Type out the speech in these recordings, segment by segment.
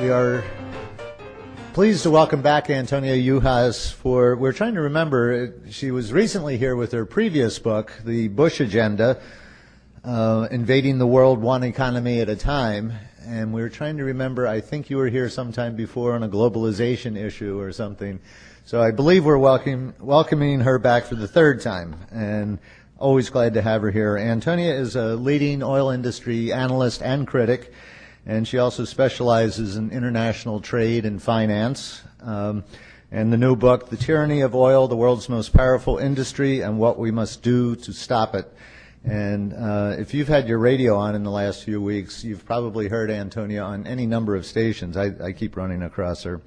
We are pleased to welcome back Antonia Juhasz we're trying to remember, she was recently here with her previous book, The Bush Agenda, Invading the World One Economy at a Time, and we were trying to remember, I think you were here sometime before on a globalization issue or something. So I believe we're welcoming her back for the third time, and always glad to have her here. Antonia is a leading oil industry analyst and critic, and she also specializes in international trade and finance. And the new book, The Tyranny of Oil, the World's Most Powerful Industry and What We Must Do to Stop It. And if you've had your radio on in the last few weeks, you've probably heard Antonia on any number of stations. I keep running across her.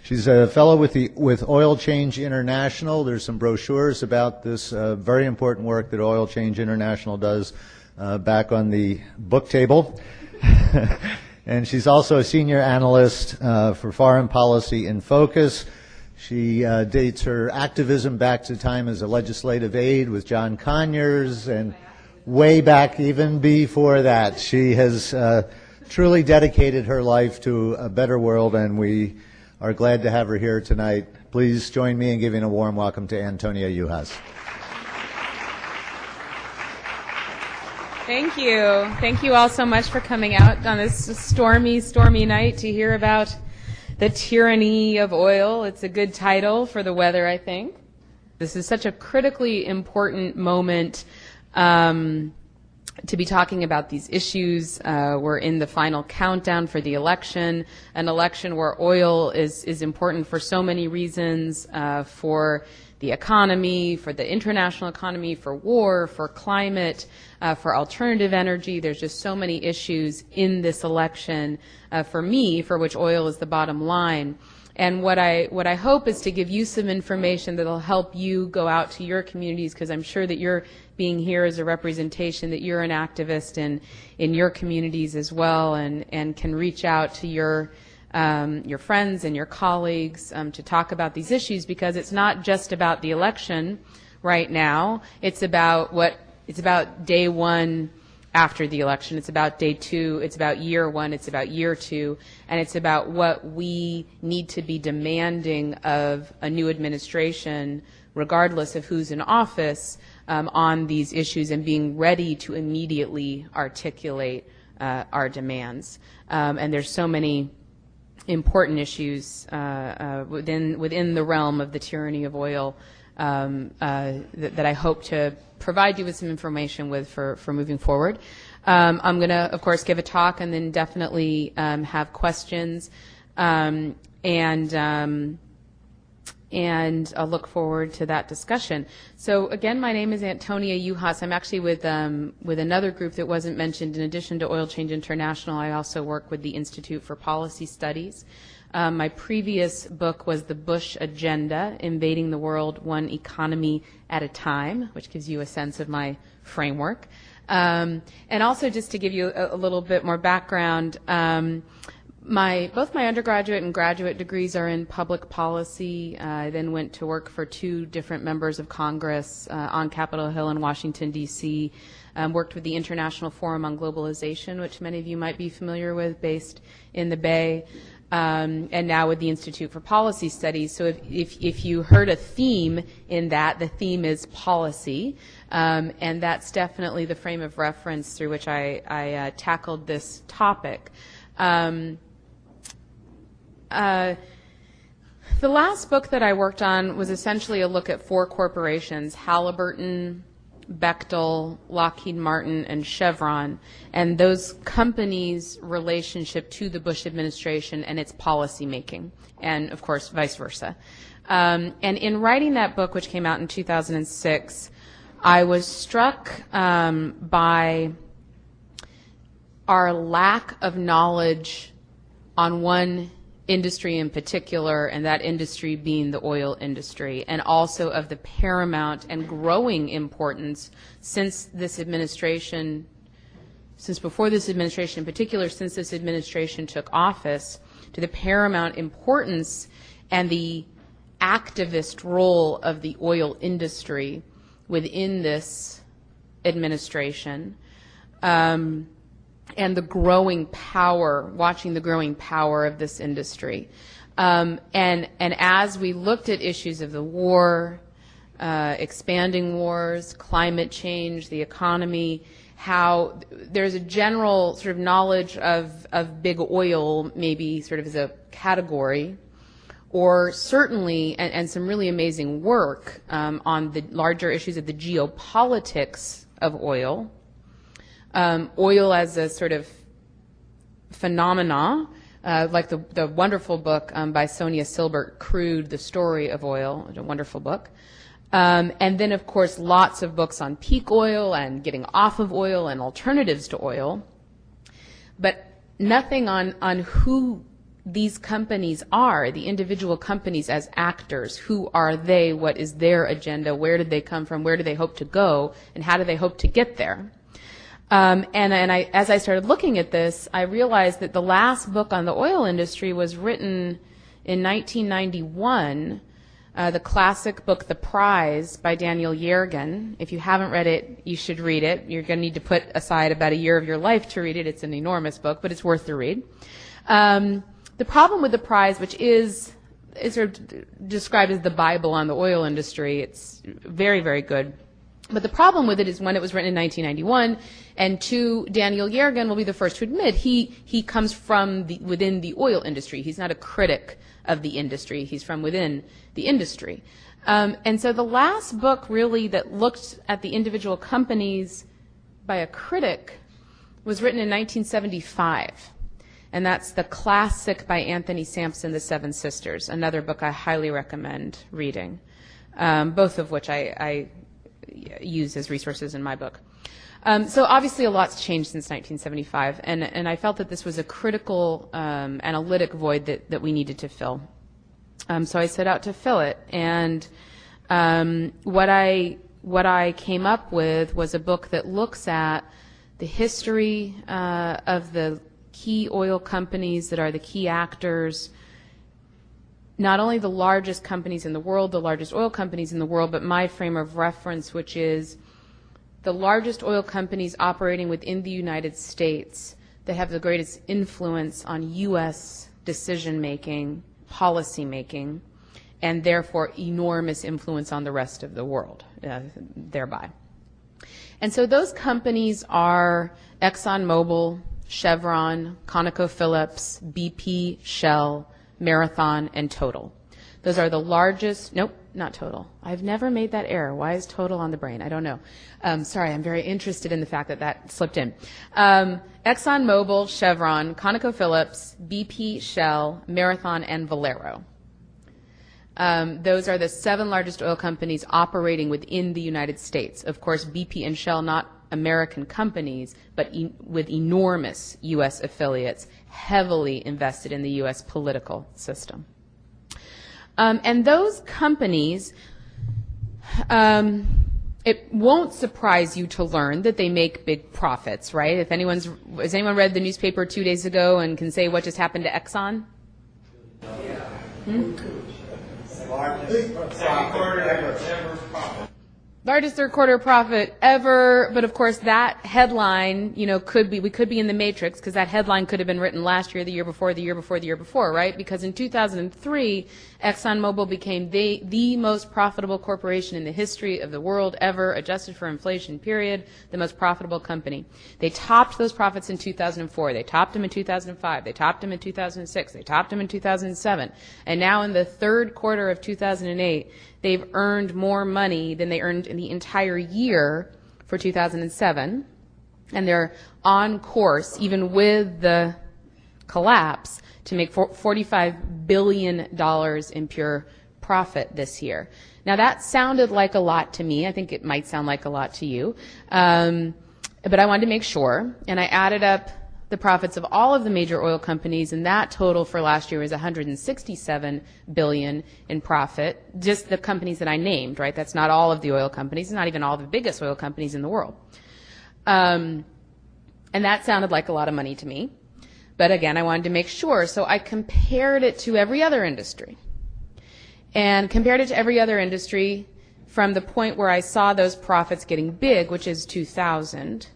She's a fellow with Oil Change International. There's some brochures about this very important work that Oil Change International does back on the book table. And she's also a senior analyst for Foreign Policy in Focus. She dates her activism back to time as a legislative aide with John Conyers, and way back even before that. She has truly dedicated her life to a better world, and we are glad to have her here tonight. Please join me in giving a warm welcome to Antonia Juhasz. Thank you. Thank you all so much for coming out on this stormy, stormy night to hear about the tyranny of oil. It's a good title for the weather, I think. This is such a critically important moment to be talking about these issues. We're in the final countdown for the election, an election where oil is important for so many reasons, for the economy, for the international economy, for war, for climate, for alternative energy. There's just so many issues in this election for me, for which oil is the bottom line. And what I hope is to give you some information that will help you go out to your communities, because I'm sure that you're being here as a representation that you're an activist in your communities as well, and can reach out to your friends and your colleagues to talk about these issues, because it's not just about the election right now. It's about day one after the election. It's about day two. It's about year one. It's about year two. And it's about what we need to be demanding of a new administration, regardless of who's in office, on these issues, and being ready to immediately articulate our demands. And there's so many important issues within the realm of the tyranny of oil that I hope to provide you with some information with for moving forward. I'm going to, of course, give a talk and then definitely have questions, and I'll look forward to that discussion. So again, my name is Antonia Juhasz. I'm actually with another group that wasn't mentioned. In addition to Oil Change International, I also work with the Institute for Policy Studies. My previous book was The Bush Agenda, Invading the World One Economy at a Time, which gives you a sense of my framework. And also, just to give you a little bit more background, both my undergraduate and graduate degrees are in public policy. I then went to work for two different members of Congress on Capitol Hill in Washington, D.C., worked with the International Forum on Globalization, which many of you might be familiar with, based in the Bay, and now with the Institute for Policy Studies. So if you heard a theme in that, the theme is policy, and that's definitely the frame of reference through which I tackled this topic. The last book that I worked on was essentially a look at four corporations: Halliburton, Bechtel, Lockheed Martin, and Chevron, and those companies' relationship to the Bush administration and its policy making, and of course vice versa. And in writing that book, which came out in 2006, I was struck by our lack of knowledge on one industry in particular, and that industry being the oil industry, and also of the paramount and growing importance since this administration, since before this administration in particular, since this administration took office, to the paramount importance and the activist role of the oil industry within this administration. and the growing power, watching the growing power of this industry. And as we looked at issues of the war, expanding wars, climate change, the economy, how there's a general sort of knowledge of big oil maybe sort of as a category, or certainly, and some really amazing work on the larger issues of the geopolitics of oil. Oil as a sort of phenomena, like the wonderful book by Sonia Silbert, Crude, The Story of Oil, a wonderful book. And then, of course, lots of books on peak oil and getting off of oil and alternatives to oil. But nothing on who these companies are, the individual companies as actors. Who are they? What is their agenda? Where did they come from? Where do they hope to go? And how do they hope to get there? As I started looking at this, I realized that the last book on the oil industry was written in 1991, the classic book, The Prize, by Daniel Yergin. If you haven't read it, you should read it. You're going to need to put aside about a year of your life to read it. It's an enormous book, but it's worth the read. The problem with The Prize, which is sort of described as the Bible on the oil industry, it's very, very good. But the problem with it is when it was written in 1991, and two, Daniel Yergin will be the first to admit he comes from within the oil industry. He's not a critic of the industry. He's from within the industry. And so the last book really that looked at the individual companies by a critic was written in 1975. And that's the classic by Anthony Sampson, The Seven Sisters, another book I highly recommend reading, both of which I use as resources in my book. So obviously a lot's changed since 1975, and I felt that this was a critical analytic void that we needed to fill. So I set out to fill it, and what I came up with was a book that looks at the history of the key oil companies that are the key actors, not only the largest companies in the world, the largest oil companies in the world, but my frame of reference, which is the largest oil companies operating within the United States that have the greatest influence on U.S. decision-making, policy-making, and therefore enormous influence on the rest of the world thereby. And so those companies are ExxonMobil, Chevron, ConocoPhillips, BP, Shell, Marathon, and Total. Those are the largest, nope, not Total. I've never made that error. Why is Total on the brain? I don't know. Sorry, I'm very interested in the fact that slipped in. ExxonMobil, Chevron, ConocoPhillips, BP, Shell, Marathon, and Valero. Those are the 7 largest oil companies operating within the United States. Of course, BP and Shell, not American companies, but with enormous U.S. affiliates, heavily invested in the U.S. political system. And those companies, it won't surprise you to learn that they make big profits, right? Has anyone read the newspaper 2 days ago and can say what just happened to Exxon? Largest third quarter profit ever, but of course that headline, we could be in the matrix, because that headline could have been written last year, the year before, the year before, the year before, right? Because in 2003, ExxonMobil became the most profitable corporation in the history of the world ever, adjusted for inflation, period, the most profitable company. They topped those profits in 2004. They topped them in 2005. They topped them in 2006. They topped them in 2007. And now in the third quarter of 2008, they've earned more money than they earned in the entire year for 2007, and they're on course, even with the collapse, to make $45 billion in pure profit this year. Now that sounded like a lot to me. I think it might sound like a lot to you. But I wanted to make sure, and I added up the profits of all of the major oil companies, and that total for last year was $167 billion in profit. Just the companies that I named, right? That's not all of the oil companies, not even all the biggest oil companies in the world. And that sounded like a lot of money to me. But again, I wanted to make sure, so I compared it to every other industry. And compared it to every other industry from the point where I saw those profits getting big, which is 2000,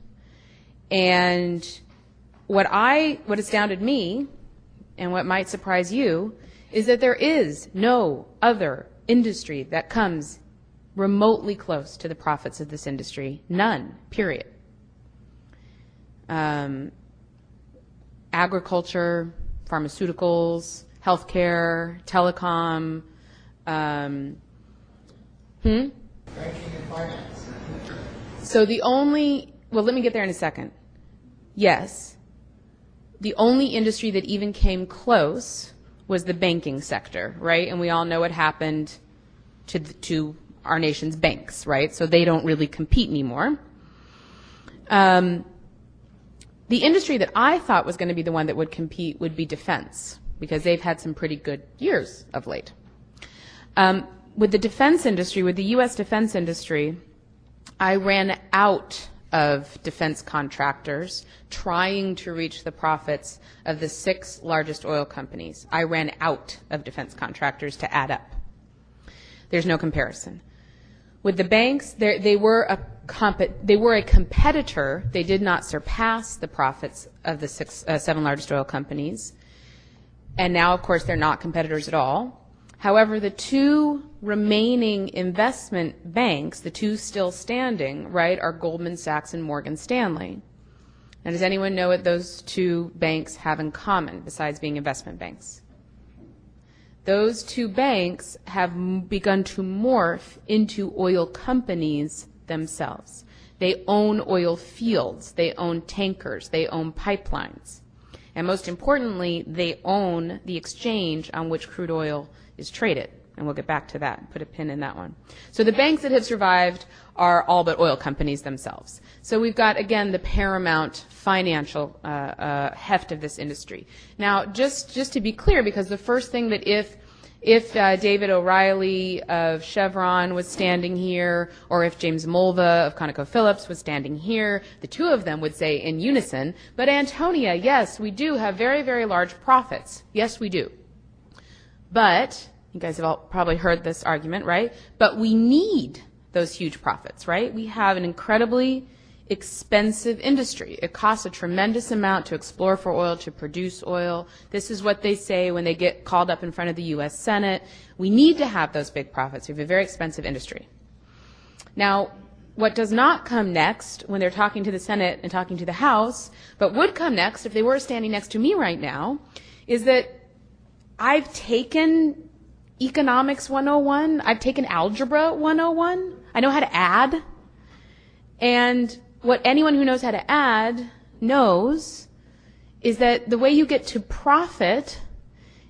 and what astounded me, and what might surprise you, is that there is no other industry that comes remotely close to the profits of this industry. None, period. Agriculture, pharmaceuticals, healthcare, telecom, Banking and finance. So let me get there in a second. Yes, the only industry that even came close was the banking sector, right? And we all know what happened to our nation's banks, right? So they don't really compete anymore. The industry that I thought was going to be the one that would compete would be defense, because they've had some pretty good years of late. With the defense industry, with the U.S. defense industry, I ran out of defense contractors trying to reach the profits of the 6 largest oil companies. I ran out of defense contractors to add up. There's no comparison. With the banks, they were a competitor. They did not surpass the profits of the 7 largest oil companies. And now, of course, they're not competitors at all. However, the 2 remaining investment banks, the 2 still standing, right, are Goldman Sachs and Morgan Stanley. Now, does anyone know what those 2 banks have in common besides being investment banks? Those 2 banks have begun to morph into oil companies themselves. They own oil fields, they own tankers, they own pipelines. And most importantly, they own the exchange on which crude oil is traded. And we'll get back to that, put a pin in that one. So the banks that have survived are all but oil companies themselves. So we've got, again, the paramount financial heft of this industry. Now, just to be clear, because the first thing that if David O'Reilly of Chevron was standing here, or if James Mulva of ConocoPhillips was standing here, the 2 of them would say in unison, but Antonia, yes, we do have very, very large profits. Yes, we do. But, you guys have all probably heard this argument, right? But we need those huge profits, right? We have an incredibly expensive industry. It costs a tremendous amount to explore for oil, to produce oil. This is what they say when they get called up in front of the U.S. Senate. We need to have those big profits. We have a very expensive industry. Now, what does not come next when they're talking to the Senate and talking to the House, but would come next if they were standing next to me right now, is that I've taken Economics 101. I've taken Algebra 101. I know how to add. And what anyone who knows how to add knows is that the way you get to profit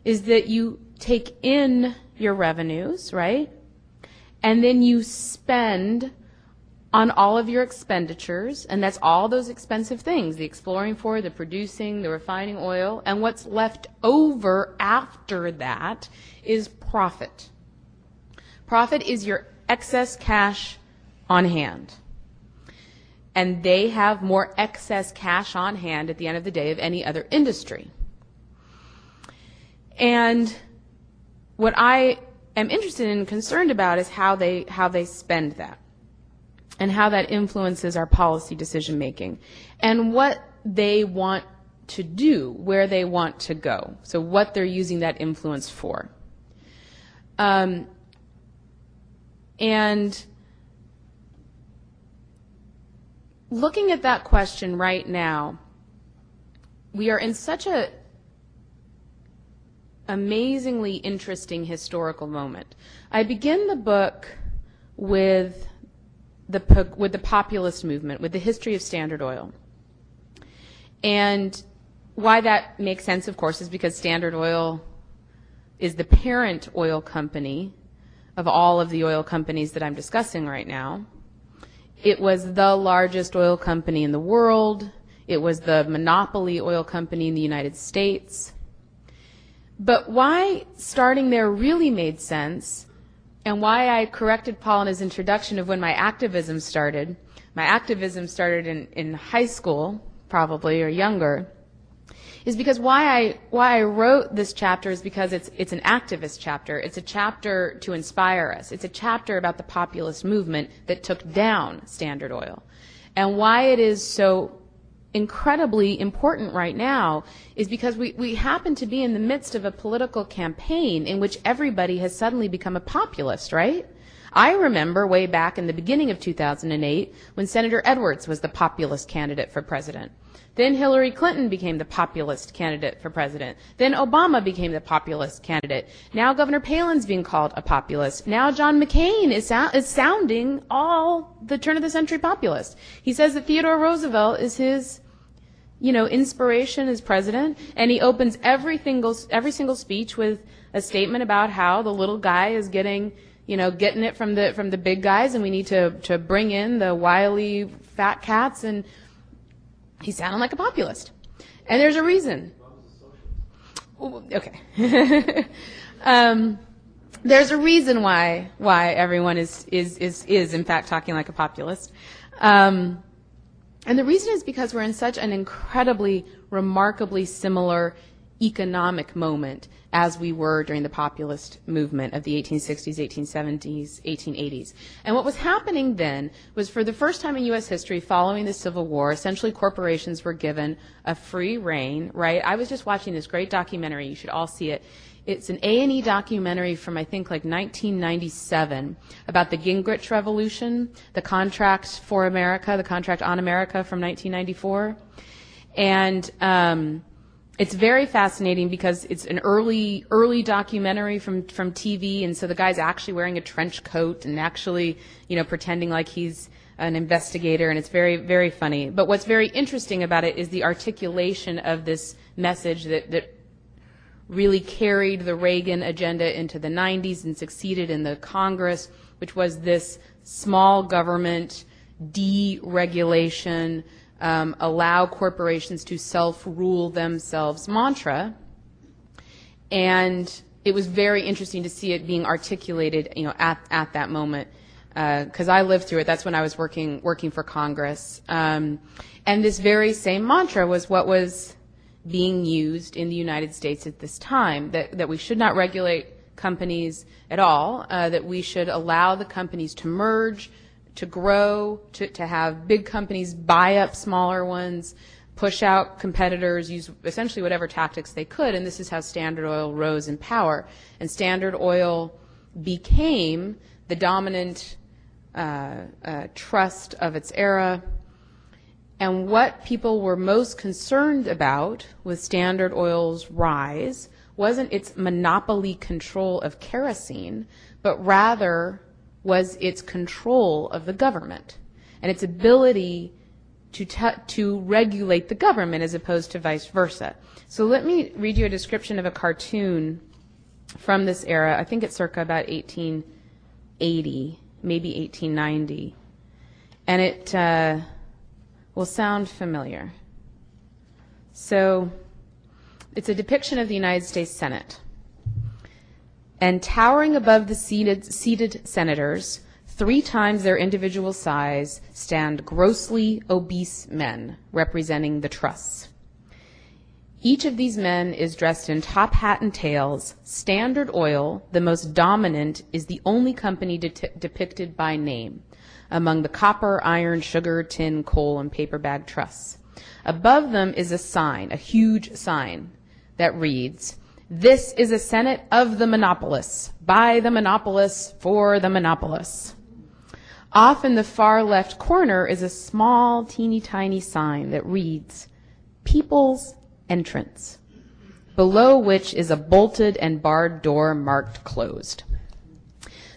is that you take in your revenues, right? And then you spend on all of your expenditures, and that's all those expensive things, the exploring for, the producing, the refining oil, and what's left over after that is profit. Profit is your excess cash on hand. And they have more excess cash on hand at the end of the day of any other industry. And what I am interested in and concerned about is how they spend that, and how that influences our policy decision making, and what they want to do, where they want to go, so what they're using that influence for. And looking at that question right now, we are in such a amazingly interesting historical moment. I begin the book with the populist movement, with the history of Standard Oil. And why that makes sense, of course, is because Standard Oil is the parent oil company of all of the oil companies that I'm discussing right now. It was the largest oil company in the world. It was the monopoly oil company in the United States. But why starting there really made sense, and why I corrected Paul in his introduction of when my activism started in high school, probably, or younger, is because why I wrote this chapter is because it's an activist chapter. It's a chapter to inspire us. It's a chapter about the populist movement that took down Standard Oil. And why it is so incredibly important right now is because we happen to be in the midst of a political campaign in which everybody has suddenly become a populist, right? I remember way back in the beginning of 2008 when Senator Edwards was the populist candidate for president. Then Hillary Clinton became the populist candidate for president. Then Obama became the populist candidate. Now Governor Palin's being called a populist. Now John McCain is sounding all the turn-of-the-century populist. He says that Theodore Roosevelt is his, inspiration as president, and he opens every single speech with a statement about how the little guy is getting it from the big guys, and we need to bring in the wily fat cats, and he sounded like a populist. And there's a reason. Okay. There's a reason why everyone is in fact talking like a populist. And the reason is because we're in such an incredibly, remarkably similar economic moment as we were during the populist movement of the 1860s, 1870s, 1880s. And what was happening then was, for the first time in U.S. history following the Civil War, essentially corporations were given a free rein, right? I was just watching this great documentary. You should all see it. It's an A&E documentary from, I think, like 1997 about the Gingrich Revolution, the contract for America, the contract on America from 1994. And it's very fascinating because it's an early documentary from TV, and so the guy's actually wearing a trench coat and actually, pretending like he's an investigator, and it's very, very funny. But what's very interesting about it is the articulation of this message that really carried the Reagan agenda into the 90s and succeeded in the Congress, which was this small government deregulation, allow corporations to self-rule themselves mantra. And it was very interesting to see it being articulated, at that moment, because I lived through it. That's when I was working for Congress. And this very same mantra was what was being used in the United States at this time, that we should not regulate companies at all, that we should allow the companies to merge, to grow, to have big companies buy up smaller ones, push out competitors, use essentially whatever tactics they could, and this is how Standard Oil rose in power. And Standard Oil became the dominant trust of its era. And what people were most concerned about with Standard Oil's rise wasn't its monopoly control of kerosene, but rather was its control of the government and its ability to regulate the government as opposed to vice versa. So let me read you a description of a cartoon from this era. I think it's circa about 1880, maybe 1890. And it will sound familiar. So it's a depiction of the United States Senate. And towering above the seated senators, 3 times their individual size, stand grossly obese men representing the trusts. Each of these men is dressed in top hat and tails. Standard Oil, the most dominant, is the only company depicted by name among the copper, iron, sugar, tin, coal, and paper bag trusts. Above them is a sign, a huge sign, that reads, "This is a Senate of the monopolists, by the monopolists, for the monopolists." Off in the far left corner is a small, teeny tiny sign that reads, "People's Entrance," below which is a bolted and barred door marked closed.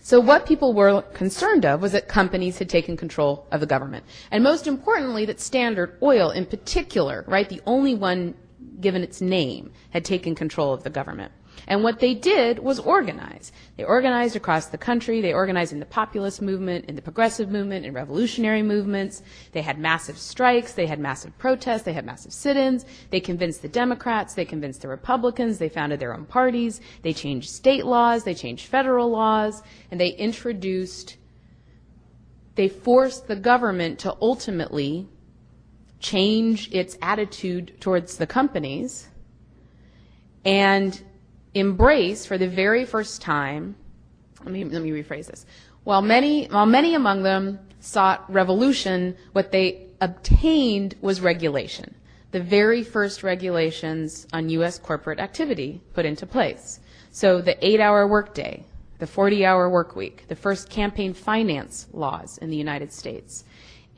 So what people were concerned of was that companies had taken control of the government. And most importantly, that Standard Oil in particular, right, the only one given its name, had taken control of the government. And what they did was organize. They organized across the country. They organized in the populist movement, in the progressive movement, in revolutionary movements. They had massive strikes. They had massive protests. They had massive sit-ins. They convinced the Democrats. They convinced the Republicans. They founded their own parties. They changed state laws. They changed federal laws. And they forced the government to ultimately change its attitude towards the companies and embrace for the very first time, let me rephrase this, while many among them sought revolution, what they obtained was regulation. The very first regulations on U.S. corporate activity put into place. So the 8-hour workday, the 40-hour work week, the first campaign finance laws in the United States,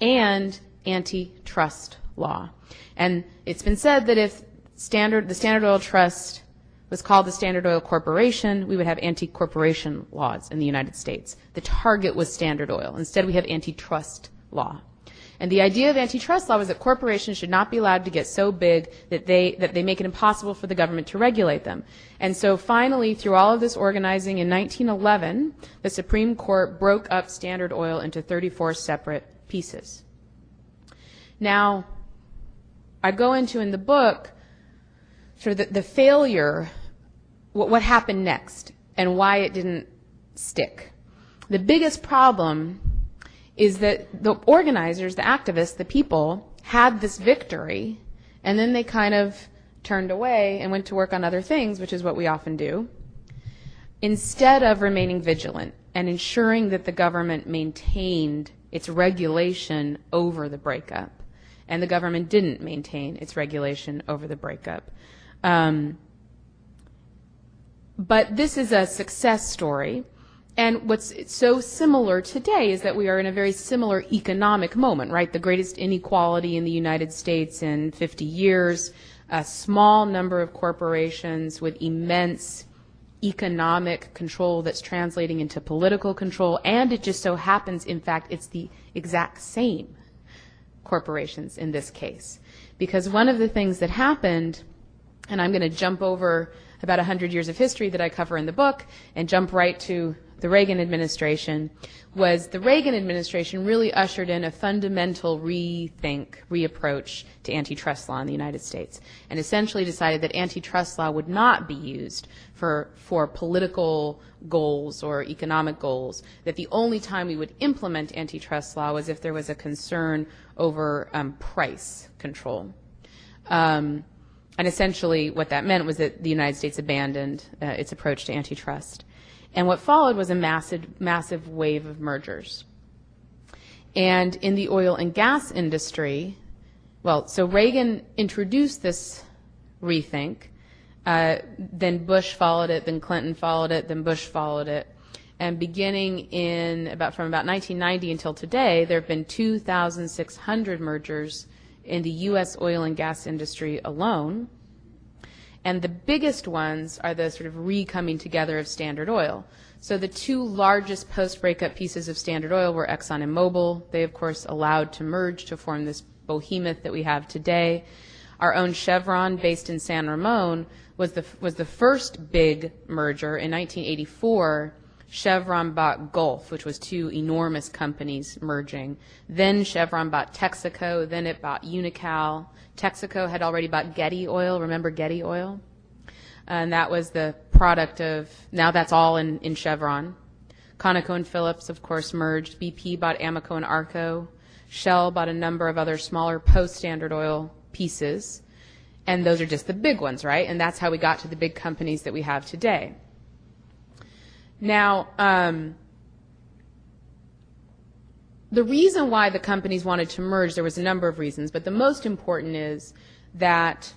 and antitrust law. And it's been said that if the Standard Oil Trust was called the Standard Oil Corporation, we would have anti-corporation laws in the United States. The target was Standard Oil. Instead, we have antitrust law. And the idea of antitrust law was that corporations should not be allowed to get so big that they make it impossible for the government to regulate them. And so finally, through all of this organizing in 1911, the Supreme Court broke up Standard Oil into 34 separate pieces. Now, I go into in the book sort of the failure, what happened next, and why it didn't stick. The biggest problem is that the organizers, the activists, the people, had this victory, and then they kind of turned away and went to work on other things, which is what we often do, instead of remaining vigilant and ensuring that the government maintained its regulation over the breakup. And the government didn't maintain its regulation over the breakup. But this is a success story. And what's so similar today is that we are in a very similar economic moment, right? The greatest inequality in the United States in 50 years, a small number of corporations with immense economic control that's translating into political control, and it just so happens, in fact, it's the exact same corporations in this case. Because one of the things that happened, and I'm going to jump over about 100 years of history that I cover in the book and jump right to the Reagan administration, was the Reagan administration really ushered in a fundamental reapproach to antitrust law in the United States, and essentially decided that antitrust law would not be used for political goals or economic goals, that the only time we would implement antitrust law was if there was a concern over price control. And essentially what that meant was that the United States abandoned its approach to antitrust. And what followed was a massive wave of mergers. And in the oil and gas industry, well, so Reagan introduced this rethink, then Bush followed it, then Clinton followed it, then Bush followed it. And beginning from about 1990 until today, there have been 2,600 mergers in the U.S. oil and gas industry alone. And the biggest ones are the sort of re-coming together of Standard Oil. So the two largest post-breakup pieces of Standard Oil were Exxon and Mobil. They, of course, allowed to merge to form this behemoth that we have today. Our own Chevron, based in San Ramon, was the first big merger. In 1984, Chevron bought Gulf, which was two enormous companies merging. Then Chevron bought Texaco. Then it bought Unocal. Texaco had already bought Getty Oil. Remember Getty Oil? And that was the product of, now that's all in Chevron. Conoco and Phillips, of course, merged. BP bought Amoco and Arco. Shell bought a number of other smaller post-Standard Oil pieces. And those are just the big ones, right? And that's how we got to the big companies that we have today. Now, the reason why the companies wanted to merge, there was a number of reasons, but the most important is that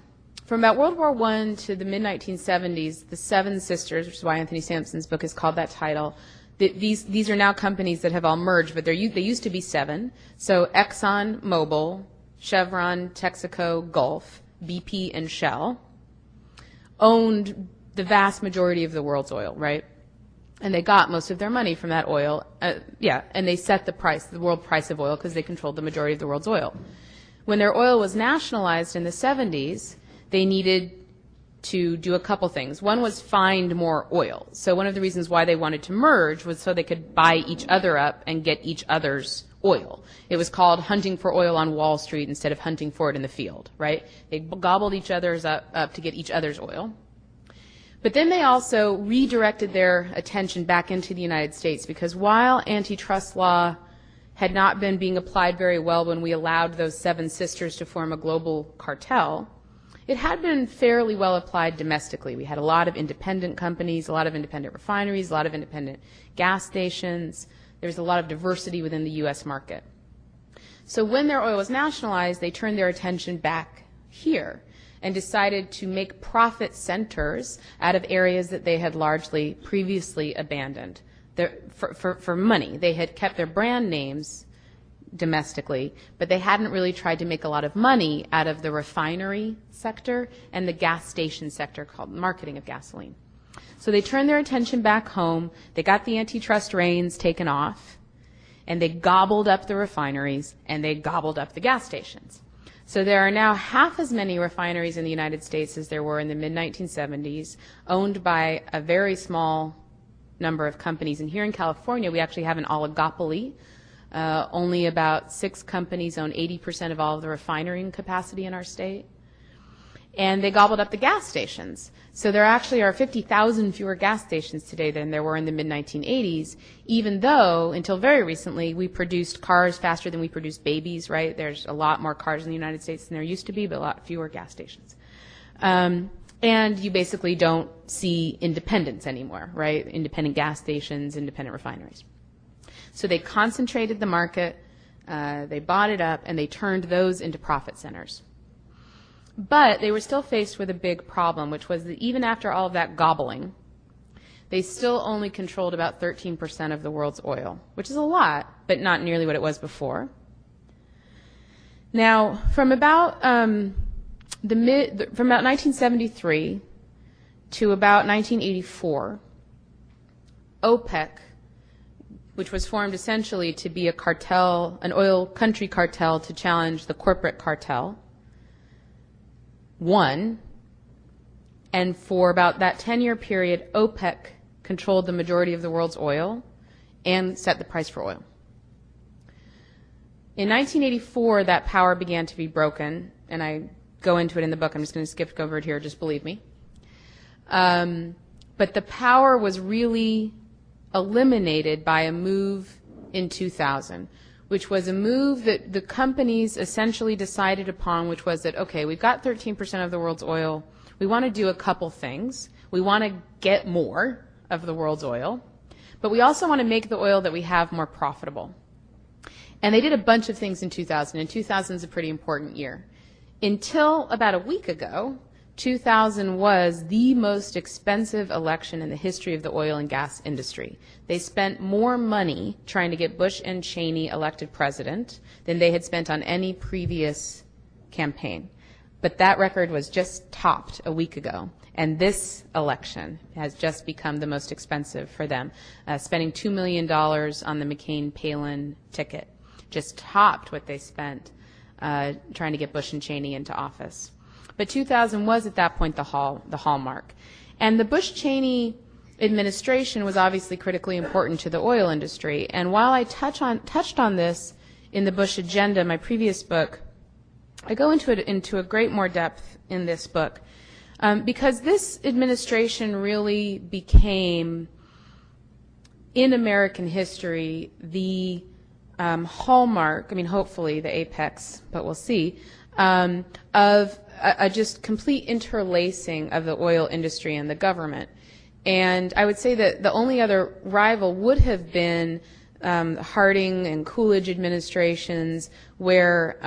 from about World War I to the mid-1970s, the Seven Sisters, which is why Anthony Sampson's book is called that title, these are now companies that have all merged, but they used to be seven. So Exxon, Mobil, Chevron, Texaco, Gulf, BP, and Shell owned the vast majority of the world's oil, right? And they got most of their money from that oil, and they set the price, the world price of oil, because they controlled the majority of the world's oil. When their oil was nationalized in the 70s, they needed to do a couple things. One was find more oil. So one of the reasons why they wanted to merge was so they could buy each other up and get each other's oil. It was called hunting for oil on Wall Street instead of hunting for it in the field, right? They gobbled each other's up to get each other's oil. But then they also redirected their attention back into the United States, because while antitrust law had not been being applied very well when we allowed those seven sisters to form a global cartel, it had been fairly well applied domestically. We had a lot of independent companies, a lot of independent refineries, a lot of independent gas stations. there was a lot of diversity within the U.S. market. So when their oil was nationalized, they turned their attention back here and decided to make profit centers out of areas that they had largely previously abandoned. For money. They had kept their brand names domestically, but they hadn't really tried to make a lot of money out of the refinery sector and the gas station sector called marketing of gasoline. So they turned their attention back home, they got the antitrust reins taken off, and they gobbled up the refineries and they gobbled up the gas stations. So there are now half as many refineries in the United States as there were in the mid-1970s, owned by a very small number of companies. And here in California, we actually have an oligopoly. Only about 6 companies own 80% of all of the refining capacity in our state. And they gobbled up the gas stations. So there actually are 50,000 fewer gas stations today than there were in the mid-1980s, even though, until very recently, we produced cars faster than we produced babies, right? There's a lot more cars in the United States than there used to be, but a lot fewer gas stations. And you basically don't see independence anymore, right? Independent gas stations, independent refineries. So they concentrated the market, they bought it up, and they turned those into profit centers. But they were still faced with a big problem, which was that even after all of that gobbling, they still only controlled about 13% of the world's oil, which is a lot, but not nearly what it was before. Now, from about 1973 to about 1984, OPEC, which was formed essentially to be a cartel, an oil country cartel to challenge the corporate cartel, won, and for about that 10-year period, OPEC controlled the majority of the world's oil and set the price for oil. In 1984, that power began to be broken, and I go into it in the book. I'm just going to skip over it here, just believe me. But the power was really eliminated by a move in 2000, which was a move that the companies essentially decided upon, which was that, okay, we've got 13% of the world's oil. We want to do a couple things. We want to get more of the world's oil, but we also want to make the oil that we have more profitable. And they did a bunch of things in 2000, and 2000 is a pretty important year. Until about a week ago, 2000 was the most expensive election in the history of the oil and gas industry. They spent more money trying to get Bush and Cheney elected president than they had spent on any previous campaign. But that record was just topped a week ago. And this election has just become the most expensive for them, spending $2 million on the McCain-Palin ticket. Just topped what they spent trying to get Bush and Cheney into office. But 2000 was at that point the hallmark. And the Bush-Cheney administration was obviously critically important to the oil industry. And while I touched on this in the Bush Agenda, my previous book, I go into it into a great more depth in this book. Because this administration really became, in American history, the hallmark, I mean, hopefully the apex, but we'll see, of a just complete interlacing of the oil industry and the government. And I would say that the only other rival would have been Harding and Coolidge administrations, where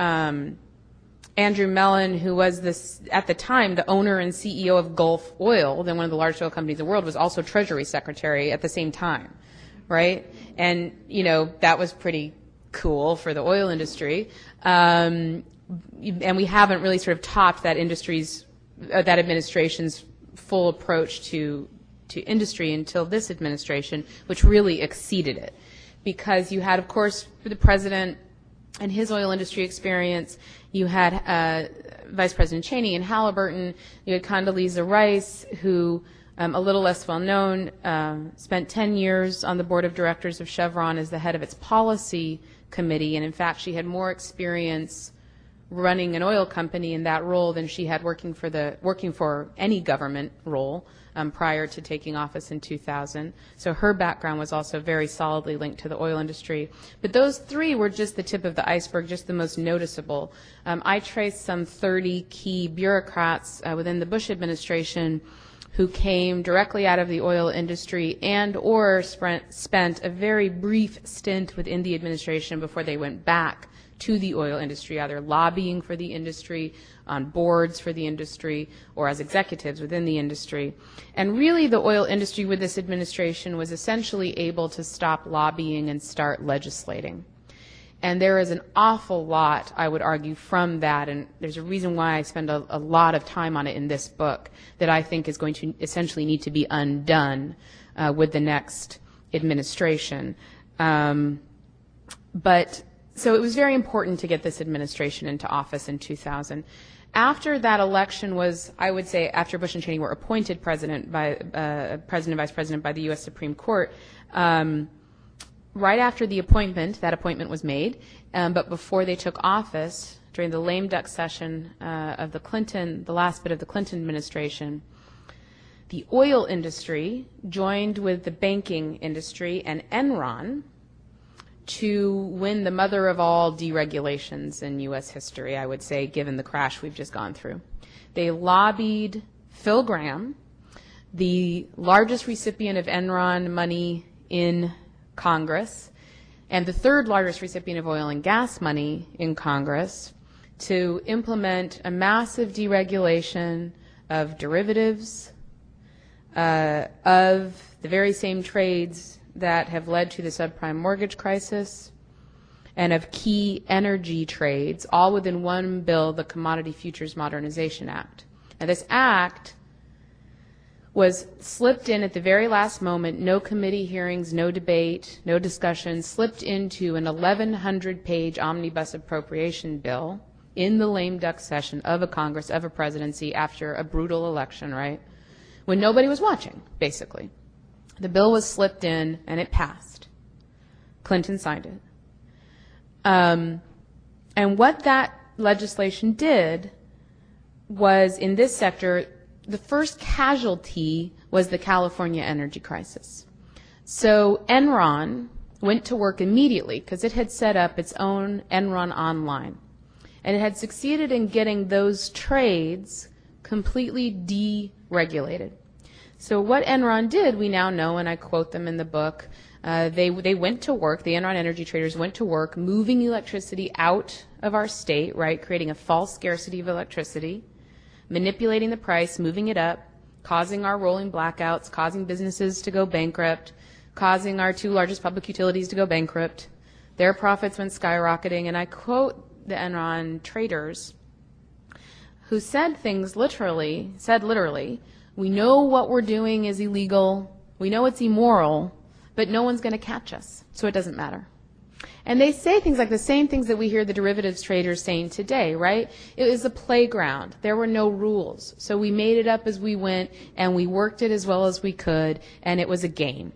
Andrew Mellon, who was at the time the owner and CEO of Gulf Oil, then one of the largest oil companies in the world, was also Treasury Secretary at the same time, right? And, you know, that was pretty cool for the oil industry. And we haven't really sort of topped that administration's full approach to industry until this administration, which really exceeded it. Because you had, of course, the president and his oil industry experience, you had Vice President Cheney and Halliburton, you had Condoleezza Rice, who, a little less well known, spent 10 years on the board of directors of Chevron as the head of its policy committee, and in fact she had more experience running an oil company in that role than she had working for any government role prior to taking office in 2000. So her background was also very solidly linked to the oil industry. But those three were just the tip of the iceberg, just the most noticeable. I traced some 30 key bureaucrats within the Bush administration who came directly out of the oil industry and or spent a very brief stint within the administration before they went back to the oil industry, either lobbying for the industry, on boards for the industry, or as executives within the industry. And really the oil industry with this administration was essentially able to stop lobbying and start legislating. And there is an awful lot, I would argue, from that, and there's a reason why I spend a lot of time on it in this book, that I think is going to essentially need to be undone with the next administration. But so it was very important to get this administration into office in 2000. After that election was, I would say, after Bush and Cheney were appointed president and vice president by the U.S. Supreme Court, right after the appointment, that appointment was made, but before they took office, during the lame duck session of the last bit of the Clinton administration, the oil industry joined with the banking industry and Enron to win the mother of all deregulations in U.S. history, I would say, given the crash we've just gone through. They lobbied Phil Gramm, the largest recipient of Enron money in Congress, and the third largest recipient of oil and gas money in Congress, to implement a massive deregulation of derivatives, of the very same trades that have led to the subprime mortgage crisis, and of key energy trades, all within one bill, the Commodity Futures Modernization Act. Now, this act was slipped in at the very last moment, no committee hearings, no debate, no discussion, slipped into an 1,100-page omnibus appropriation bill in the lame duck session of a Congress, of a presidency, after a brutal election, right? When nobody was watching, basically. The bill was slipped in, and it passed. Clinton signed it. And what that legislation did was, in this sector, the first casualty was the California energy crisis. So Enron went to work immediately because it had set up its own Enron Online. And it had succeeded in getting those trades completely deregulated. So what Enron did, we now know, and I quote them in the book, they went to work, the Enron energy traders went to work, moving electricity out of our state, right, creating a false scarcity of electricity, manipulating the price, moving it up, causing our rolling blackouts, causing businesses to go bankrupt, causing our two largest public utilities to go bankrupt. Their profits went skyrocketing, and I quote the Enron traders who said literally, we know what we're doing is illegal, we know it's immoral, but no one's going to catch us, so it doesn't matter. And they say things like the same things that we hear the derivatives traders saying today, right? It was a playground. There were no rules. So we made it up as we went, and we worked it as well as we could, and it was a game.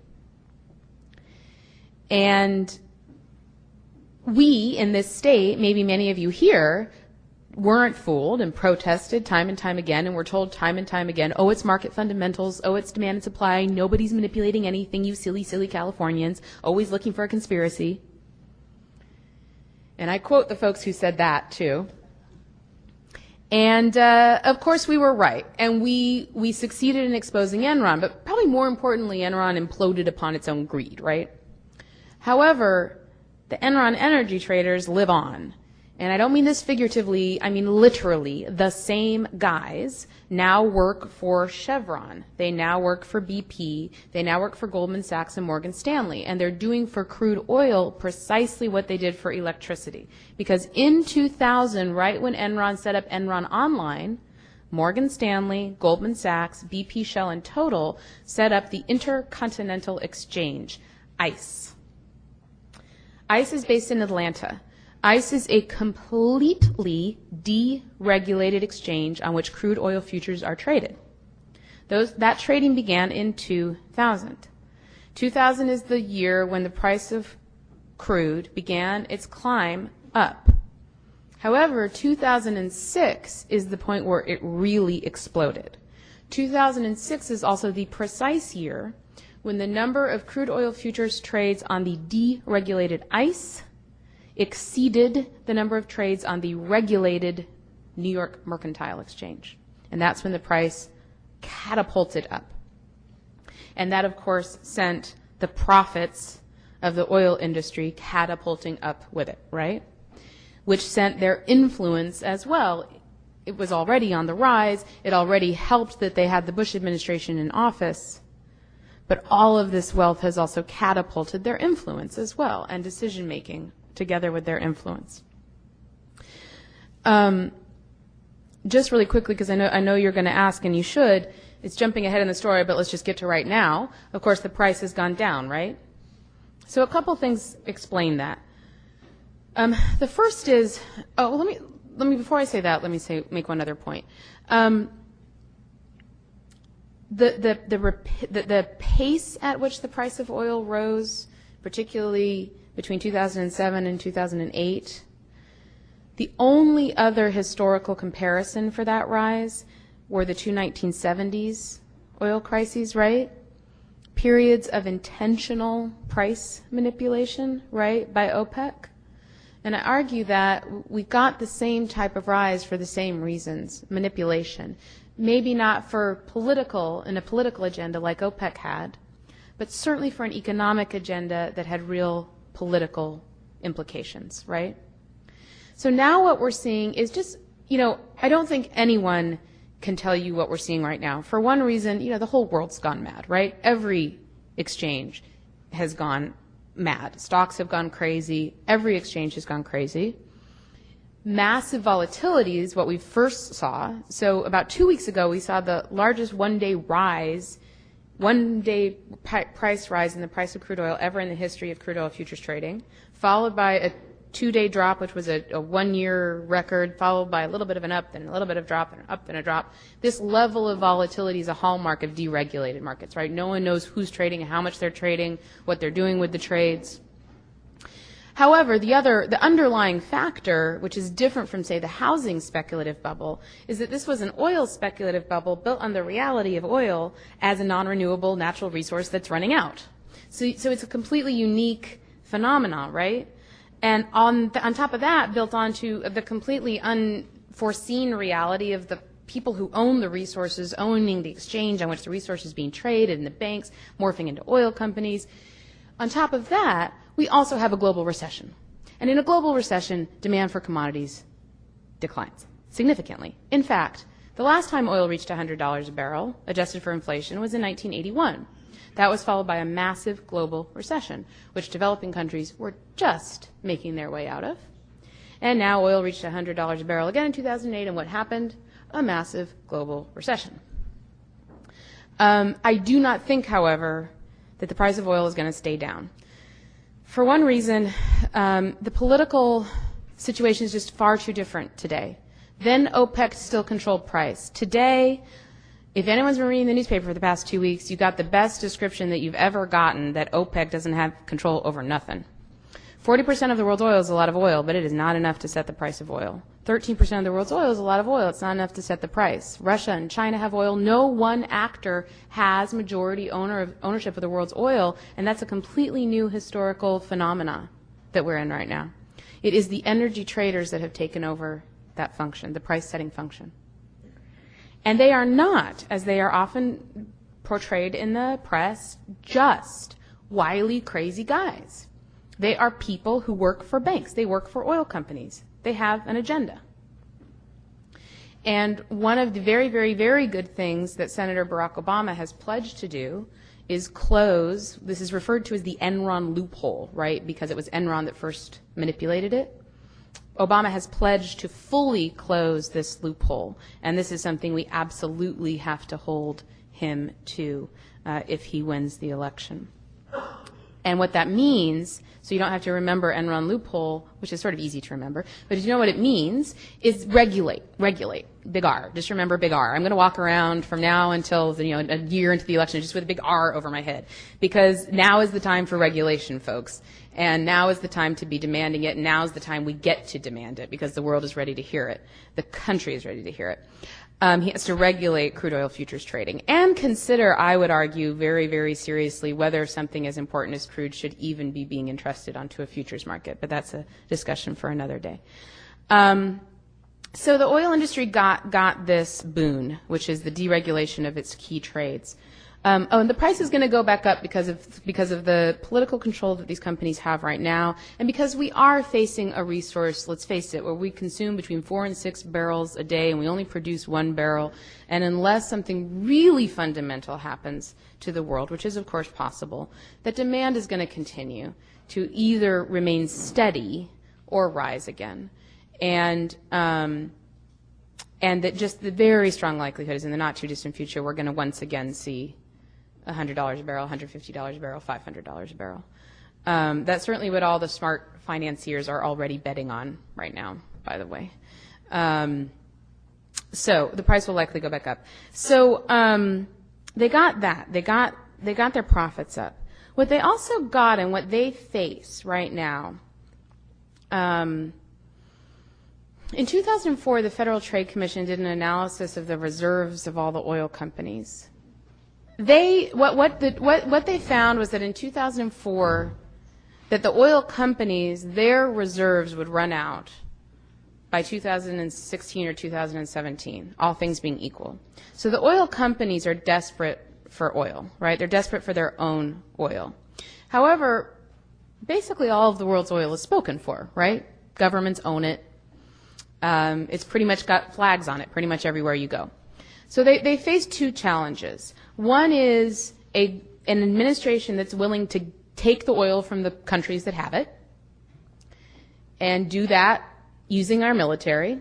And we in this state, maybe many of you here, weren't fooled and protested time and time again, and were told time and time again, oh, it's market fundamentals, oh, it's demand and supply, nobody's manipulating anything, you silly, silly Californians, always looking for a conspiracy. And I quote the folks who said that, too. And, of course, we were right, and we succeeded in exposing Enron, but probably more importantly, Enron imploded upon its own greed, right? However, the Enron energy traders live on. And I don't mean this figuratively, I mean literally. The same guys now work for Chevron. They now work for BP. They now work for Goldman Sachs and Morgan Stanley. And they're doing for crude oil precisely what they did for electricity. Because in 2000, right when Enron set up Enron Online, Morgan Stanley, Goldman Sachs, BP, Shell, and Total set up the Intercontinental Exchange, ICE. ICE is based in Atlanta. ICE is a completely deregulated exchange on which crude oil futures are traded. That trading began in 2000. 2000 is the year when the price of crude began its climb up. However, 2006 is the point where it really exploded. 2006 is also the precise year when the number of crude oil futures trades on the deregulated ICE exceeded the number of trades on the regulated New York Mercantile Exchange. And that's when the price catapulted up. And that, of course, sent the profits of the oil industry catapulting up with it, right? Which sent their influence as well. It was already on the rise. It already helped that they had the Bush administration in office. But all of this wealth has also catapulted their influence as well, and decision-making together with their influence. Just really quickly, because I know you're going to ask, and you should, it's jumping ahead in the story, but let's just get to right now. Of course, the price has gone down, right? So a couple things explain that. The first is, let me before I say that, let me make one other point. The pace at which the price of oil rose, particularly between 2007 and 2008, the only other historical comparison for that rise were the two 1970s oil crises, right? Periods of intentional price manipulation, right, by OPEC. And I argue that we got the same type of rise for the same reasons, manipulation. Maybe not for a political agenda like OPEC had, but certainly for an economic agenda that had real political implications, right? So now what we're seeing is just, I don't think anyone can tell you what we're seeing right now. For one reason, the whole world's gone mad, right? Every exchange has gone mad. Stocks have gone crazy. Every exchange has gone crazy. Massive volatility is what we first saw. So about 2 weeks ago, we saw the largest one-day price rise in the price of crude oil ever in the history of crude oil futures trading, followed by a 2-day drop, which was a 1-year record, followed by a little bit of an up, then a little bit of drop, and an up, then a drop. This level of volatility is a hallmark of deregulated markets, right? No one knows who's trading, how much they're trading, what they're doing with the trades. However, the underlying factor, which is different from, say, the housing speculative bubble, is that this was an oil speculative bubble built on the reality of oil as a non-renewable natural resource that's running out. So it's a completely unique phenomenon, right? And on top of that, built onto the completely unforeseen reality of the people who own the resources, owning the exchange on which the resource is being traded, and the banks morphing into oil companies. On top of that, we also have a global recession. And in a global recession, demand for commodities declines significantly. In fact, the last time oil reached $100 a barrel, adjusted for inflation, was in 1981. That was followed by a massive global recession, which developing countries were just making their way out of. And now oil reached $100 a barrel again in 2008, and what happened? A massive global recession. I do not think, however, that the price of oil is going to stay down. For one reason, the political situation is just far too different today. Then OPEC still controlled price. Today, if anyone's been reading the newspaper for the past 2 weeks, you got the best description that you've ever gotten that OPEC doesn't have control over nothing. 40% of the world's oil is a lot of oil, but it is not enough to set the price of oil. 13% of the world's oil is a lot of oil. It's not enough to set the price. Russia and China have oil. No one actor has majority ownership of the world's oil, and that's a completely new historical phenomena that we're in right now. It is the energy traders that have taken over that function, the price-setting function. And they are not, as they are often portrayed in the press, just wily, crazy guys. They are people who work for banks. They work for oil companies. They have an agenda. And one of the very, very, very good things that Senator Barack Obama has pledged to do is close, this is referred to as the Enron loophole, right, because it was Enron that first manipulated it. Obama has pledged to fully close this loophole, and this is something we absolutely have to hold him to if he wins the election. And what that means, so you don't have to remember Enron loophole, which is sort of easy to remember, but if you know what it means, is regulate, big R. Just remember big R. I'm going to walk around from now until a year into the election just with a big R over my head, because now is the time for regulation, folks. And now is the time to be demanding it, and now is the time we get to demand it, because the world is ready to hear it. The country is ready to hear it. He has to regulate crude oil futures trading and consider, I would argue, very, very seriously whether something as important as crude should even be being entrusted onto a futures market. But that's a discussion for another day. So the oil industry got this boon, which is the deregulation of its key trades. And the price is going to go back up because of the political control that these companies have right now, and because we are facing a resource, let's face it, where we consume between 4 and 6 barrels a day, and we only produce 1 barrel. And unless something really fundamental happens to the world, which is of course possible, that demand is going to continue to either remain steady or rise again. And that just the very strong likelihood is in the not too distant future we're going to once again see $100 a barrel, $150 a barrel, $500 a barrel. That's certainly what all the smart financiers are already betting on right now, by the way. So the price will likely go back up. So they got that. They got their profits up. What they also got and what they face right now, in 2004, the Federal Trade Commission did an analysis of the reserves of all the oil companies. What they found was that in 2004, that the oil companies, their reserves would run out by 2016 or 2017, all things being equal. So the oil companies are desperate for oil, right? They're desperate for their own oil. However, basically all of the world's oil is spoken for, right? Governments own it. It's pretty much got flags on it pretty much everywhere you go. So they face two challenges. One is an administration that's willing to take the oil from the countries that have it and do that using our military.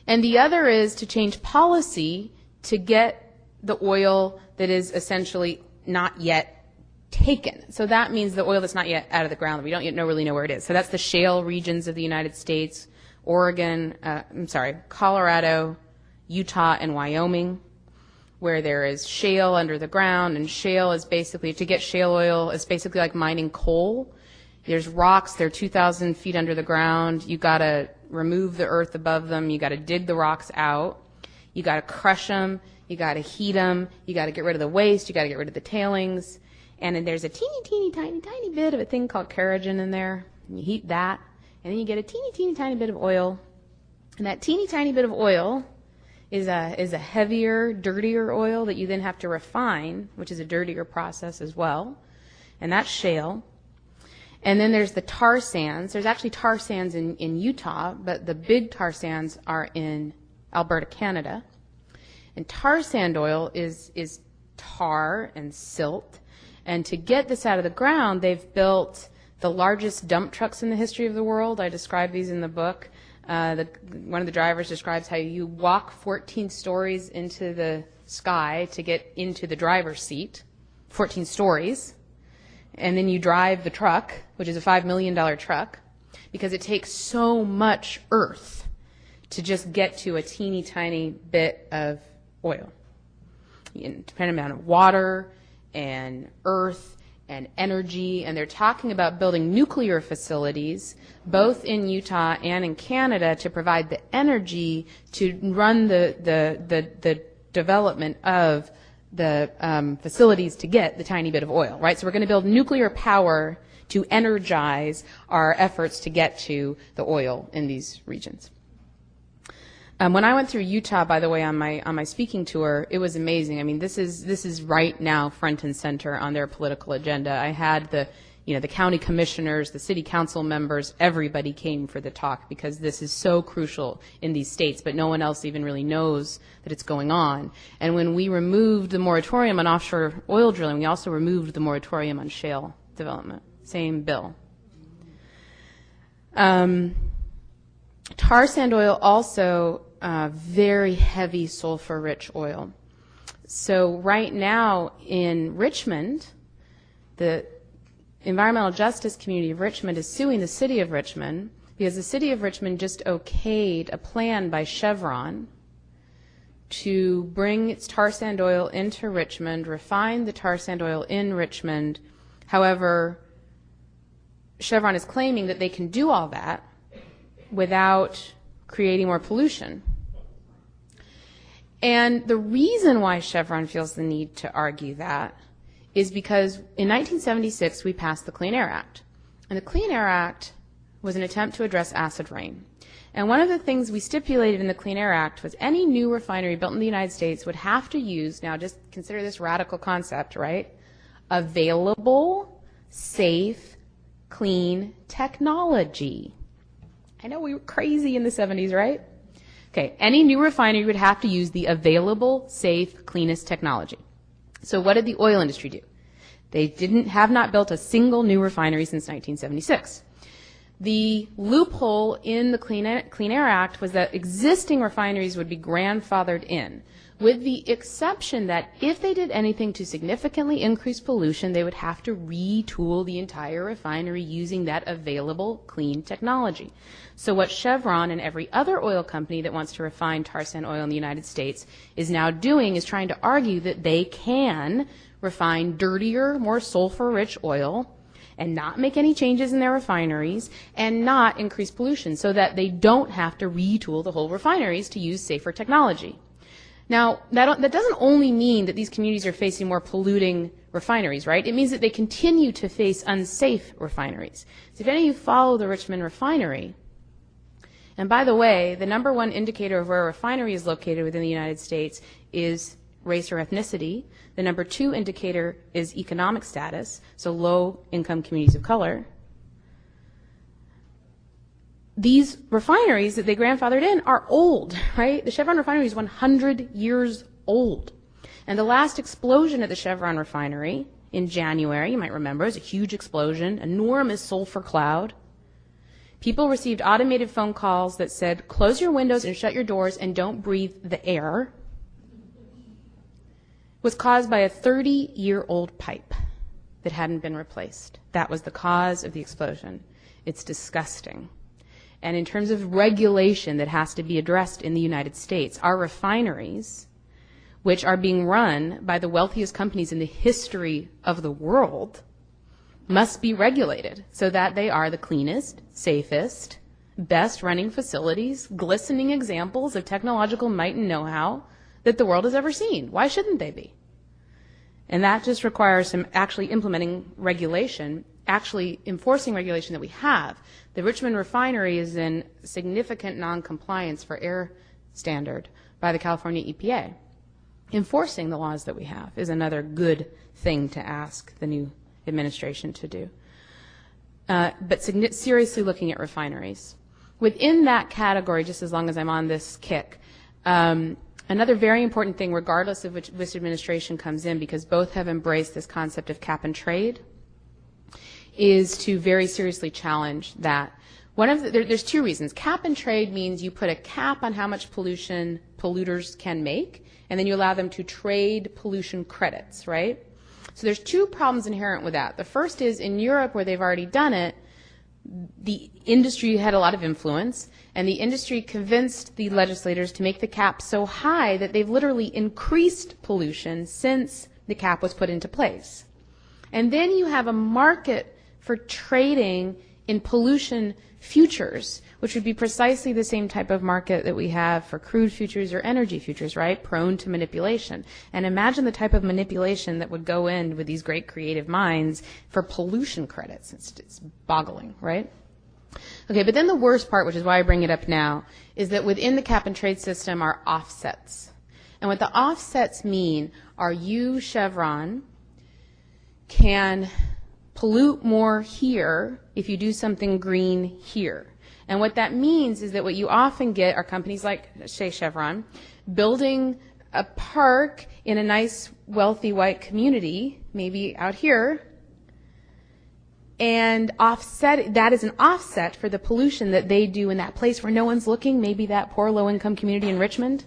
And the other is to change policy to get the oil that is essentially not yet taken. So that means the oil that's not yet out of the ground, we don't yet really know where it is. So that's the shale regions of the United States, Colorado, Utah, and Wyoming, where there is shale under the ground, and shale is basically, to get shale oil, it's basically like mining coal. There's rocks, they're 2,000 feet under the ground. You got to remove the earth above them. You got to dig the rocks out. You got to crush them. You got to heat them. You got to get rid of the waste. You got to get rid of the tailings. And then there's a teeny, tiny bit of a thing called kerogen in there. And you heat that, and then you get a teeny, tiny bit of oil. And that teeny, tiny bit of oil is a heavier, dirtier oil that you then have to refine, which is a dirtier process as well. And that's shale. And then there's the tar sands. There's actually tar sands in Utah, but the big tar sands are in Alberta, Canada. And tar sand oil is tar and silt. And to get this out of the ground, they've built the largest dump trucks in the history of the world. I describe these in the book. One of the drivers describes how you walk 14 stories into the sky to get into the driver's seat, 14 stories, and then you drive the truck, which is a $5 million truck, because it takes so much earth to just get to a teeny tiny bit of oil. Depending on water and earth and energy, and they're talking about building nuclear facilities both in Utah and in Canada to provide the energy to run the development of the facilities to get the tiny bit of oil, right? So we're going to build nuclear power to energize our efforts to get to the oil in these regions. When I went through Utah, by the way, on my speaking tour, it was amazing. I mean, this is right now front and center on their political agenda. I had the county commissioners, the city council members, everybody came for the talk because this is so crucial in these states, but no one else even really knows that it's going on. And when we removed the moratorium on offshore oil drilling, we also removed the moratorium on shale development. Same bill. Tar sand oil also very heavy sulfur-rich oil. So right now in Richmond, the environmental justice community of Richmond is suing the city of Richmond because the city of Richmond just okayed a plan by Chevron to bring its tar sand oil into Richmond, refine the tar sand oil in Richmond. However, Chevron is claiming that they can do all that without creating more pollution. And the reason why Chevron feels the need to argue that is because in 1976 we passed the Clean Air Act. And the Clean Air Act was an attempt to address acid rain. And one of the things we stipulated in the Clean Air Act was any new refinery built in the United States would have to use, now just consider this radical concept, right? Available, safe, clean technology. I know we were crazy in the 70s, right? Okay, any new refinery would have to use the available, safe, cleanest technology. So what did the oil industry do? They have not built a single new refinery since 1976. The loophole in the Clean Air Act was that existing refineries would be grandfathered in, with the exception that if they did anything to significantly increase pollution, they would have to retool the entire refinery using that available clean technology. So what Chevron and every other oil company that wants to refine tar sand oil in the United States is now doing is trying to argue that they can refine dirtier, more sulfur-rich oil and not make any changes in their refineries and not increase pollution so that they don't have to retool the whole refineries to use safer technology. Now, that doesn't only mean that these communities are facing more polluting refineries, right? It means that they continue to face unsafe refineries. So if any of you follow the Richmond refinery, and by the way, the number one indicator of where a refinery is located within the United States is race or ethnicity. The number two indicator is economic status, so low-income communities of color. These refineries that they grandfathered in are old, right? The Chevron refinery is 100 years old. And the last explosion at the Chevron refinery in January, you might remember, it was a huge explosion, enormous sulfur cloud. People received automated phone calls that said, close your windows and shut your doors and don't breathe the air. Was caused by a 30-year-old pipe that hadn't been replaced. That was the cause of the explosion. It's disgusting. And in terms of regulation that has to be addressed in the United States, our refineries, which are being run by the wealthiest companies in the history of the world, must be regulated so that they are the cleanest, safest, best running facilities, glistening examples of technological might and know-how that the world has ever seen. Why shouldn't they be? And that just requires some actually implementing regulation, actually enforcing regulation that we have. The Richmond refinery is in significant non-compliance for air standard by the California EPA. Enforcing the laws that we have is another good thing to ask the new administration to do. But seriously looking at refineries. Within that category, just as long as I'm on this kick, another very important thing, regardless of which administration comes in, because both have embraced this concept of cap and trade, is to very seriously challenge that. There's two reasons. Cap and trade means you put a cap on how much pollution polluters can make, and then you allow them to trade pollution credits, right? So there's two problems inherent with that. The first is in Europe, where they've already done it, the industry had a lot of influence, and the industry convinced the legislators to make the cap so high that they've literally increased pollution since the cap was put into place. And then you have a market for trading in pollution futures, which would be precisely the same type of market that we have for crude futures or energy futures, right? Prone to manipulation. And imagine the type of manipulation that would go in with these great creative minds for pollution credits. It's boggling, right? Okay, but then the worst part, which is why I bring it up now, is that within the cap and trade system are offsets. And what the offsets mean are you, Chevron, can pollute more here if you do something green here. And what that means is that what you often get are companies like, say, Chevron, building a park in a nice, wealthy, white community, maybe out here, and that is an offset for the pollution that they do in that place where no one's looking, maybe that poor low-income community in Richmond.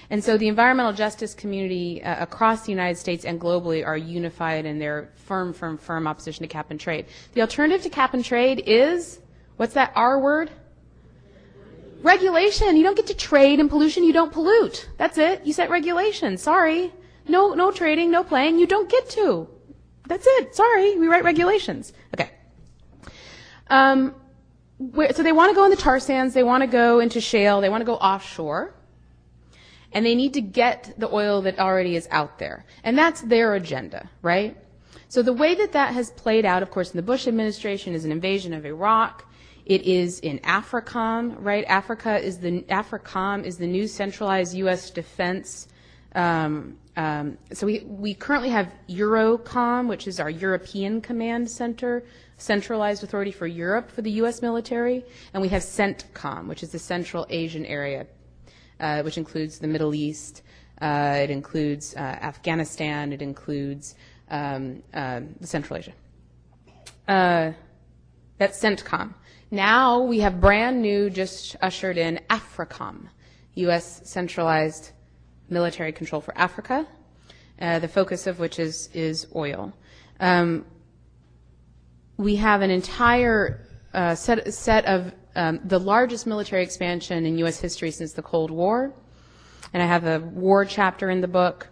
And so the environmental justice community across the United States and globally are unified in their firm opposition to cap and trade. The alternative to cap and trade is, what's that R word? Regulation. You don't get to trade in pollution, you don't pollute. That's it. You set regulation. Sorry. No trading, no playing. You don't get to. That's it. Sorry. We write regulations. Okay. So they want to go in the tar sands, they want to go into shale, they want to go offshore. And they need to get the oil that already is out there. And that's their agenda, right? So the way that has played out, of course, in the Bush administration is an invasion of Iraq, It is in AFRICOM, right? AFRICOM is the new centralized U.S. defense. So we currently have EUROCOM, which is our European Command Center, centralized authority for Europe for the U.S. military, and we have CENTCOM, which is the Central Asian area, which includes the Middle East, it includes Afghanistan, it includes Central Asia. That's CENTCOM. Now we have brand new, just ushered in, AFRICOM, U.S. centralized military control for Africa, the focus of which is oil. We have an entire set of the largest military expansion in U.S. history since the Cold War, and I have a war chapter in the book.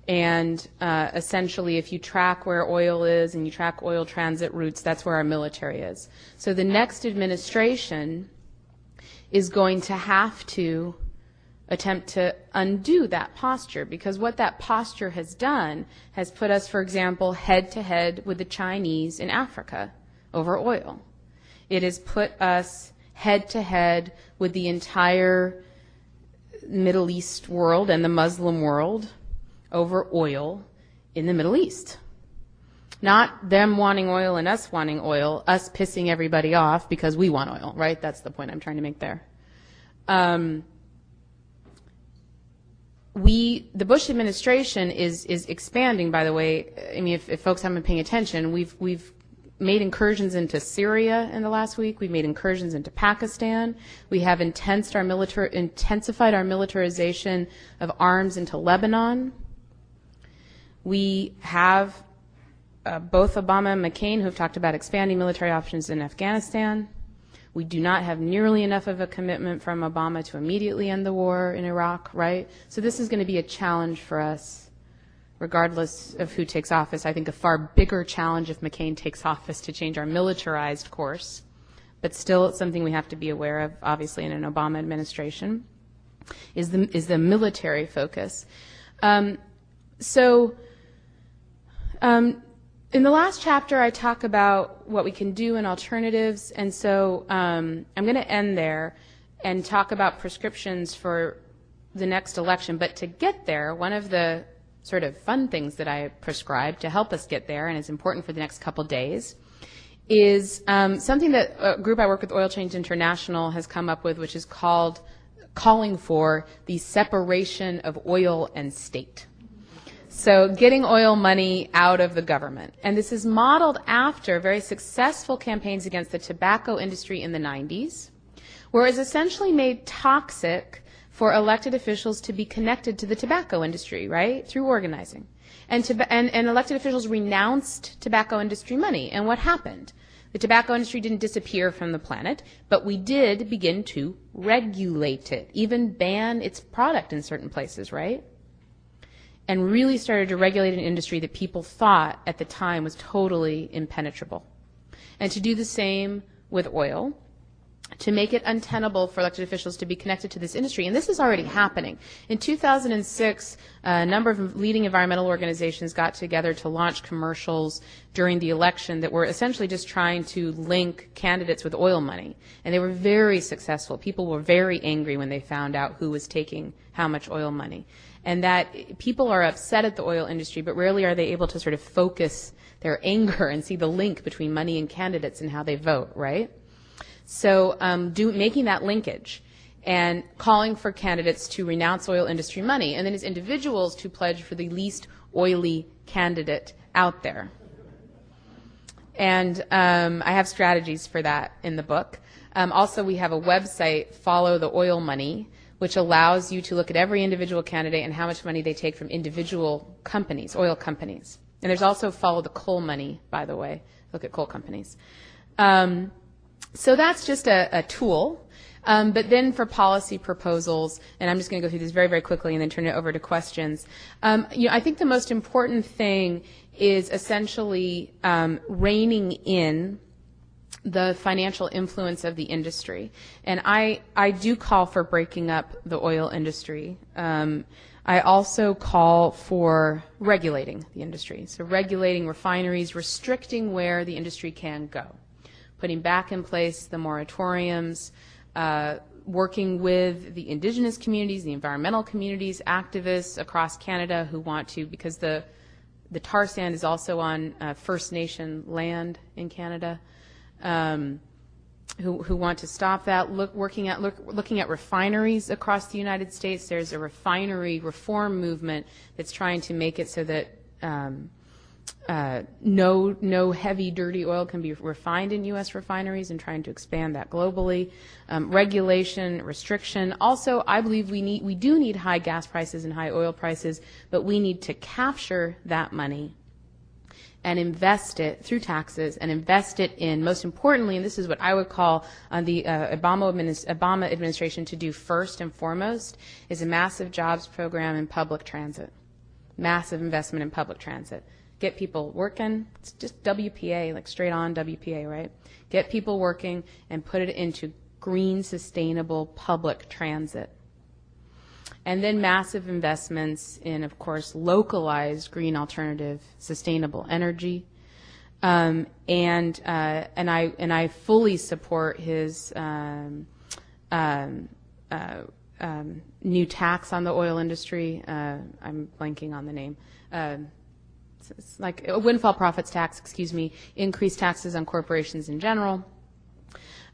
And essentially, if you track where oil is and you track oil transit routes, that's where our military is. So the next administration is going to have to attempt to undo that posture, because what that posture has done has put us, for example, head-to-head with the Chinese in Africa over oil. It has put us head-to-head with the entire Middle East world and the Muslim world over oil in the Middle East. Not them wanting oil and us wanting oil, us pissing everybody off because we want oil, right? That's the point I'm trying to make there. The Bush administration is expanding, by the way. I mean, if folks haven't been paying attention, we've made incursions into Syria in the last week. We've made incursions into Pakistan. We have intensified our militarization of arms into Lebanon. We have both Obama and McCain who have talked about expanding military options in Afghanistan. We do not have nearly enough of a commitment from Obama to immediately end the war in Iraq, right? So this is going to be a challenge for us, regardless of who takes office. I think a far bigger challenge if McCain takes office to change our militarized course. But still, it's something we have to be aware of, obviously, in an Obama administration, is the military focus. In the last chapter, I talk about what we can do and alternatives, and so I'm going to end there and talk about prescriptions for the next election. But to get there, one of the sort of fun things that I prescribe to help us get there, and is important for the next couple days, is something that a group I work with, Oil Change International, has come up with, which is calling for the separation of oil and state. So getting oil money out of the government. And this is modeled after very successful campaigns against the tobacco industry in the 90s, where it was essentially made toxic for elected officials to be connected to the tobacco industry, right, through organizing. And elected officials renounced tobacco industry money. And what happened? The tobacco industry didn't disappear from the planet, but we did begin to regulate it, even ban its product in certain places, right? And really started to regulate an industry that people thought at the time was totally impenetrable. And to do the same with oil, to make it untenable for elected officials to be connected to this industry. And this is already happening. In 2006, a number of leading environmental organizations got together to launch commercials during the election that were essentially just trying to link candidates with oil money. And they were very successful. People were very angry when they found out who was taking how much oil money. And that people are upset at the oil industry, but rarely are they able to sort of focus their anger and see the link between money and candidates and how they vote, right? So making that linkage and calling for candidates to renounce oil industry money, and then as individuals to pledge for the least oily candidate out there. And I have strategies for that in the book. Also, we have a website, Follow the Oil Money, which allows you to look at every individual candidate and how much money they take from individual companies, oil companies. And there's also Follow the Coal Money, by the way. Look at coal companies. So that's just a tool. But then for policy proposals, and I'm just going to go through this very, very quickly and then turn it over to questions. I think the most important thing is essentially reining in the financial influence of the industry. And I do call for breaking up the oil industry. I also call for regulating the industry. So regulating refineries, restricting where the industry can go. putting back in place the moratoriums, working with the indigenous communities, the environmental communities, activists across Canada who want to, because the tar sand is also on First Nation land in Canada, who want to stop that. Looking at refineries across the United States. There's a refinery reform movement that's trying to make it so that no heavy, dirty oil can be refined in U.S. refineries, and trying to expand that globally. Regulation, restriction. Also, I believe we do need high gas prices and high oil prices, but we need to capture that money and invest it through taxes, and invest it in, most importantly, and this is what I would call the Obama administration to do first and foremost, is a massive jobs program in public transit. Massive investment in public transit. Get people working. It's just WPA, like straight on WPA, right? Get people working and put it into green, sustainable public transit. And then massive investments in, of course, localized green alternative sustainable energy. And I fully support his new tax on the oil industry. I'm blanking on the name. It's like a windfall profits tax, increased taxes on corporations in general,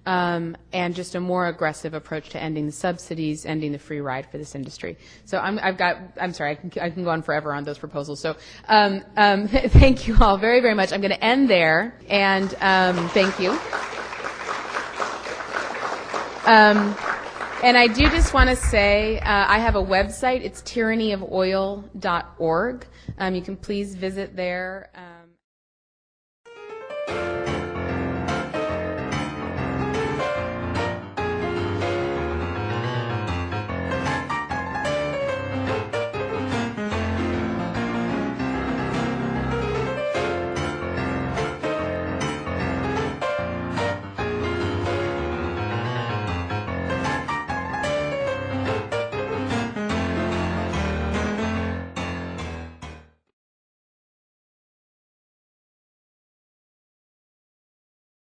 and just a more aggressive approach to ending the subsidies, ending the free ride for this industry. So I'm sorry, I can go on forever on those proposals. So thank you all very, very much. I'm going to end there, and thank you. And I do just want to say I have a website. It's tyrannyofoil.org. You can please visit there.